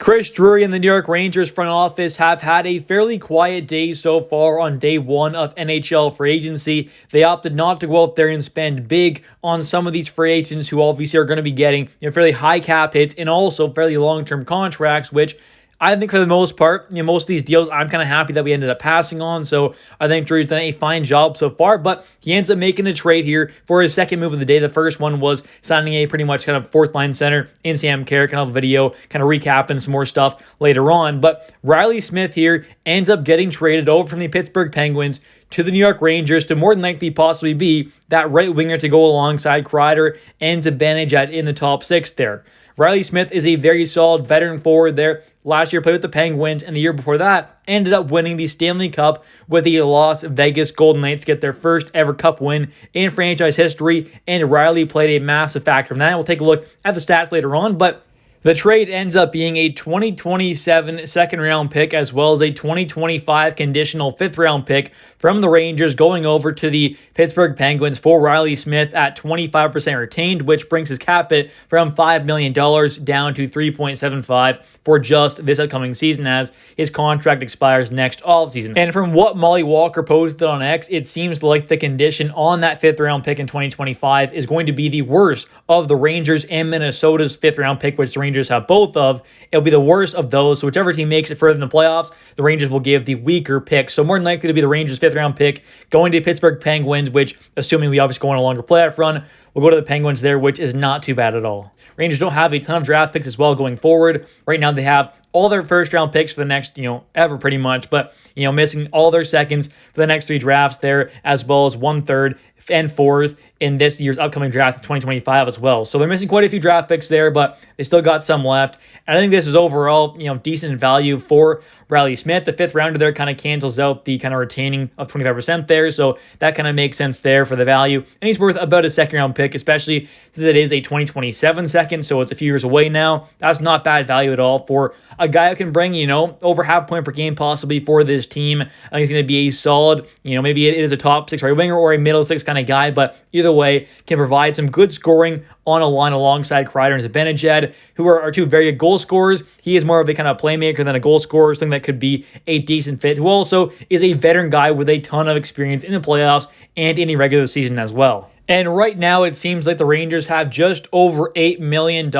Chris Drury and the New York Rangers front office have had a fairly quiet day so far on day one of NHL free agency. They opted not to go out there and spend big on some of these free agents who obviously are going to be getting fairly high cap hits and also fairly long-term contracts, which I think for the most part, most of these deals, I'm kind of happy that we ended up passing on. So I think Drew's done a fine job so far, but he ends up making a trade here for his second move of the day. The first one was signing a pretty much kind of fourth line center in Sam Carrick. And I'll have a video kind of recapping some more stuff later on. But Reilly Smith here ends up getting traded over from the Pittsburgh Penguins to the New York Rangers to more than likely possibly be that right winger to go alongside Kreider and Zibanejad in the top six there. Reilly Smith is a very solid veteran forward there. Last year played with the Penguins, and the year before that ended up winning the Stanley Cup with the Las Vegas Golden Knights to get their first ever Cup win in franchise history, and Reilly played a massive factor in that. We'll take a look at the stats later on, but the trade ends up being a 2027 second-round pick as well as a 2025 conditional fifth-round pick from the Rangers going over to the Pittsburgh Penguins for Reilly Smith at 25% retained, which brings his cap hit from $5 million down to $3.75 for just this upcoming season as his contract expires next offseason. And from what Molly Walker posted on X, it seems like the condition on that fifth-round pick in 2025 is going to be the worst of the Rangers and Minnesota's fifth-round pick, which the Rangers have both of. It'll be the worst of those. So whichever team makes it further in the playoffs, the Rangers will give the weaker pick. So more than likely to be the Rangers' fifth-round pick going to Pittsburgh Penguins, which, assuming we obviously go on a longer playoff run, we'll go to the Penguins there, which is not too bad at all. Rangers don't have a ton of draft picks as well going forward. Right now they have all their first-round picks for the next, ever pretty much, but, missing all their seconds for the next three drafts there, as well as 1/3 and 4th in this year's upcoming draft in 2025 as well. So they're missing quite a few draft picks there, but they still got some left. And I think this is overall, decent value for Reilly Smith. The fifth rounder there kind of cancels out the kind of retaining of 25% there. So that kind of makes sense there for the value. And he's worth about a second-round pick, especially since it is a 2027 second. So it's a few years away now. That's not bad value at all for a guy who can bring, over half point per game possibly for this team. I think he's going to be a solid, maybe it is a top six right winger or a middle six kind of guy, but either way, can provide some good scoring on a line alongside Kreider and Zibanejad, who are two very good goal scorers. He is more of a kind of playmaker than a goal scorer, something that could be a decent fit, who also is a veteran guy with a ton of experience in the playoffs and in the regular season as well. And right now, it seems like the Rangers have just over $8 million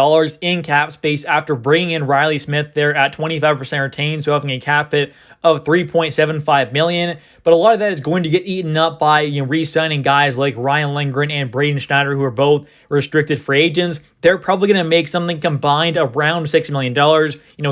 in cap space after bringing in Reilly Smith there at 25% retained, so having a cap hit of $3.75 million. But a lot of that is going to get eaten up by re-signing guys like Ryan Lindgren and Braden Schneider, who are both restricted free agents. They're probably going to make something combined around $6 million,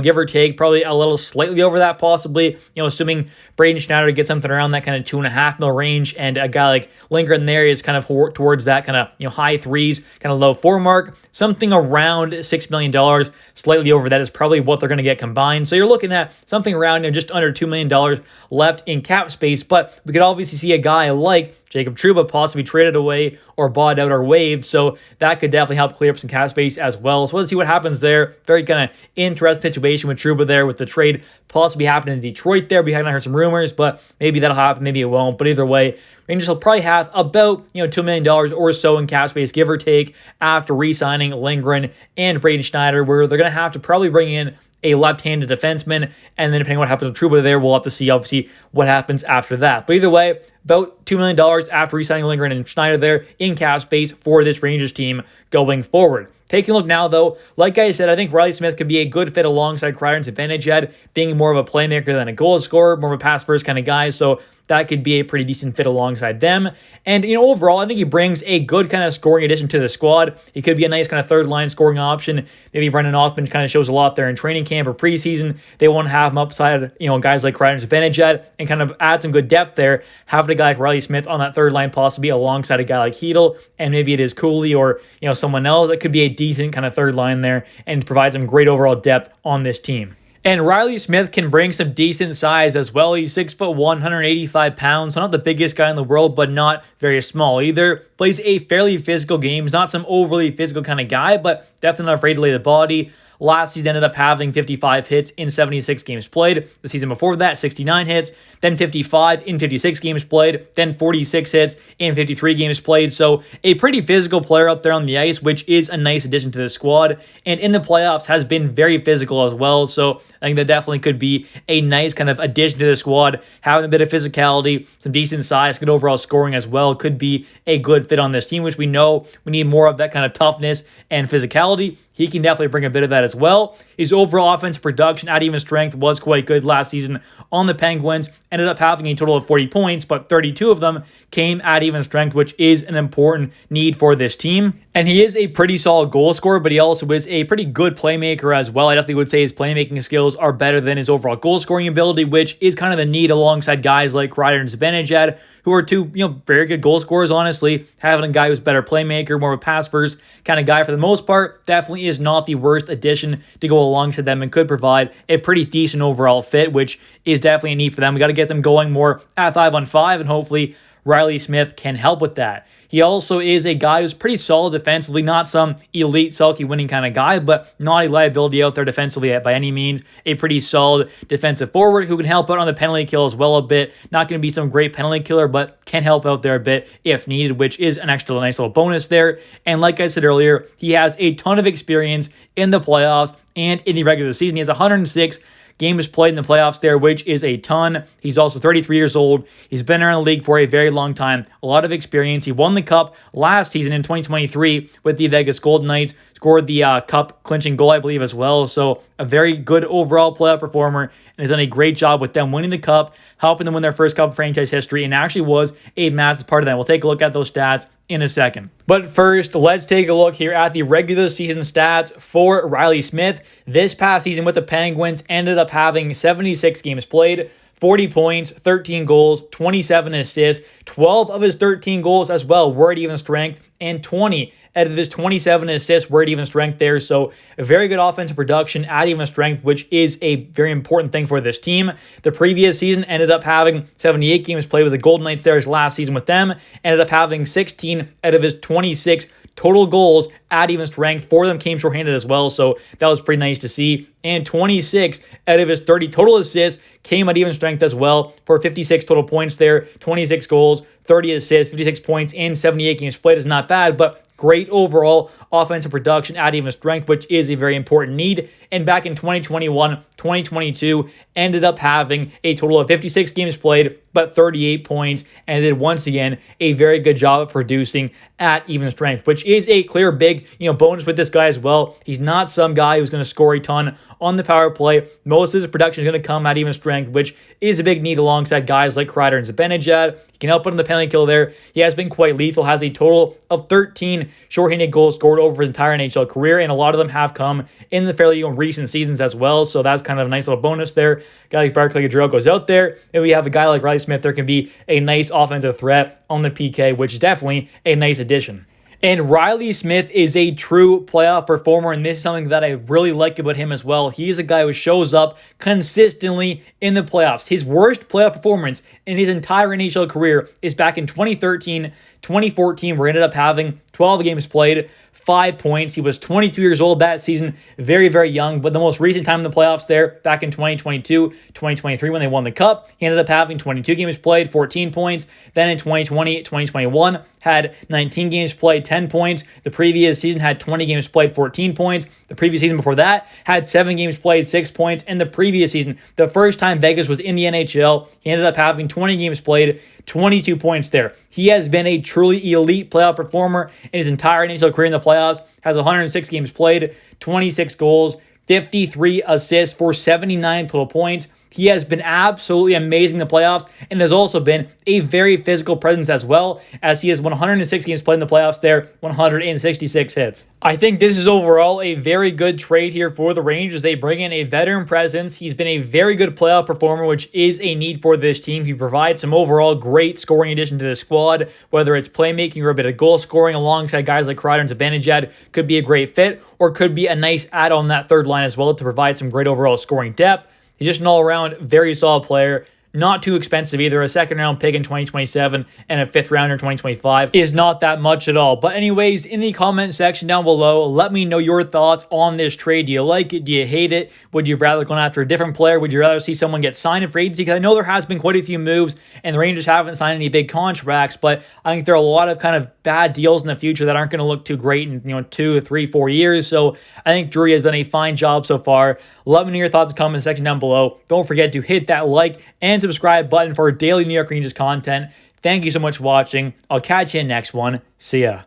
give or take, probably a little slightly over that possibly, assuming Braden Schneider gets something around that kind of $2.5 million range, and a guy like Lindgren there is kind of towards that kind of high threes, kind of low four mark. Something around $6 million, slightly over that is probably what they're going to get combined. So you're looking at something around just under $2 million left in cap space, but we could obviously see a guy like Jacob Trouba possibly traded away or bought out or waived, so that could definitely help clear up some cap space as well. So let's see what happens there. Very kind of interesting situation with Trouba there, with the trade possibly happening in Detroit there. We haven't heard some rumors, but maybe that'll happen, maybe it won't. But either way, Rangers will probably have about $2 million or so in cap space, give or take, after re-signing Lindgren and Braden Schneider, where they're going to have to probably bring in a left-handed defenseman, and then depending on what happens with Trouba there, we'll have to see, obviously, what happens after that. But either way, about $2 million after re-signing Lindgren and Schneider there in cap space for this Rangers team going forward. Taking a look now, though, like I said, I think Reilly Smith could be a good fit alongside Kreider and Zibanejad, being more of a playmaker than a goal scorer, more of a pass-first kind of guy, so that could be a pretty decent fit alongside them. And, overall, I think he brings a good kind of scoring addition to the squad. He could be a nice kind of third-line scoring option. Maybe Brendan Othman kind of shows a lot there in training camp or preseason. They want to have him upside, guys like Kreider and Zibanejad, and kind of add some good depth there. Have a guy like Reilly Smith on that third line possibly alongside a guy like Hedl, and maybe it is Cooley or, someone else. That could be a decent kind of third line there and provide some great overall depth on this team. And Reilly Smith can bring some decent size as well. He's 6'1", 185 pounds. So not the biggest guy in the world, but not very small either. Plays a fairly physical game. He's not some overly physical kind of guy, but definitely not afraid to lay the body. Last season ended up having 55 hits in 76 games played. The season before that, 69 hits, then 55 in 56 games played, then 46 hits in 53 games played. So a pretty physical player up there on the ice, which is a nice addition to the squad. And in the playoffs has been very physical as well. So I think that definitely could be a nice kind of addition to the squad. Having a bit of physicality, some decent size, good overall scoring as well could be a good fit on this team, which we know we need more of that kind of toughness and physicality. He can definitely bring a bit of that as well. His overall offensive production at even strength was quite good last season on the Penguins. Ended up having a total of 40 points, but 32 of them came at even strength, which is an important need for this team. And he is a pretty solid goal scorer, but he also is a pretty good playmaker as well. I definitely would say his playmaking skills are better than his overall goal scoring ability, which is kind of the need alongside guys like Kreider and Zibanejad, who are two, very good goal scorers, honestly. Having a guy who's a better playmaker, more of a pass-first kind of guy for the most part, definitely is not the worst addition to go alongside them and could provide a pretty decent overall fit, which is definitely a need for them. We got to get them going more at 5-on-5, and hopefully Reilly Smith can help with that. He also is a guy who's pretty solid defensively, not some elite Selke winning kind of guy, but not a liability out there defensively by any means. A pretty solid defensive forward who can help out on the penalty kill as well a bit. Not going to be some great penalty killer, but can help out there a bit if needed, which is an extra nice little bonus there. And like I said earlier, he has a ton of experience in the playoffs and in the regular season. He has 106 games played in the playoffs there, which is a ton. He's also 33 years old. He's been around the league for a very long time. A lot of experience. He won the Cup last season in 2023 with the Vegas Golden Knights. Scored the Cup clinching goal, I believe, as well. So a very good overall playoff performer and has done a great job with them winning the Cup, helping them win their first Cup in franchise history, and actually was a massive part of that. We'll take a look at those stats in a second. But first, let's take a look here at the regular season stats for Reilly Smith. This past season with the Penguins ended up having 76 games played, 40 points, 13 goals, 27 assists. 12 of his 13 goals as well were at even strength, and 20 out of his 27 assists were at even strength there. So a very good offensive production at even strength, which is a very important thing for this team. The previous season ended up having 78 games played with the Golden Knights there. His last season with them ended up having 16 out of his 26 total goals at even strength. 4 of them came shorthanded as well, so that was pretty nice to see. And 26 out of his 30 total assists came at even strength as well for 56 total points there, 26 goals, 30 assists, 56 points in 78 games played is not bad, but great overall offensive production at even strength, which is a very important need. And back in 2021, 2022, ended up having a total of 56 games played, but 38 points, and did once again a very good job of producing at even strength, which is a clear big bonus with this guy as well. He's not some guy who's going to score a ton on the power play. Most of his production is going to come at even strength, which is a big need alongside guys like Kreider and Zibanejad. He can help put on the penalty kill there. He has been quite lethal, has a total of 13 shorthanded goals scored over his entire NHL career, and a lot of them have come in the fairly recent seasons as well, so that's kind of a nice little bonus there. A guy like Barclay Goodrow goes out there, and we have a guy like Reilly Smith. There can be a nice offensive threat on the PK, which is definitely a nice addition. And Reilly Smith is a true playoff performer, and this is something that I really like about him as well. He is a guy who shows up consistently in the playoffs. His worst playoff performance in his entire NHL career is back in 2013, 2014, where he ended up having 12 games played, 5 points. He was 22 years old that season, very, very young. But the most recent time in the playoffs there, back in 2022, 2023, when they won the Cup, he ended up having 22 games played, 14 points. Then in 2020, 2021, had 19 games played, 10 points. The previous season had 20 games played, 14 points. The previous season before that had 7 games played, 6 points. And the previous season, the first time Vegas was in the NHL, he ended up having 20 games played, 22 points there. He has been a truly elite playoff performer in his entire NHL career in the playoffs, has 106 games played, 26 goals, 53 assists for 79 total points. He has been absolutely amazing in the playoffs and has also been a very physical presence as well, as he has 106 games played in the playoffs there, 166 hits. I think this is overall a very good trade here for the Rangers. They bring in a veteran presence. He's been a very good playoff performer, which is a need for this team. He provides some overall great scoring addition to the squad, whether it's playmaking or a bit of goal scoring alongside guys like Kreider and Zibanejad could be a great fit, or could be a nice add-on that third line as well to provide some great overall scoring depth. He's just an all-around very solid player. not too expensive either. A second round pick in 2027 and a fifth rounder in 2025 is not that much at all. But anyways, in the comment section down below, let me know your thoughts on this trade. Do you like it? Do you hate it? Would you rather go after a different player? Would you rather see someone get signed in free agency? Because I know there has been quite a few moves and the Rangers haven't signed any big contracts, but I think there are a lot of kind of bad deals in the future that aren't going to look too great in 2, 3, 4 years. So I think Drury has done a fine job so far. Let me know your thoughts in the comment section down below. Don't forget to hit that like and subscribe button for daily New York Rangers content. Thank you so much for watching. I'll catch you in the next one. See ya.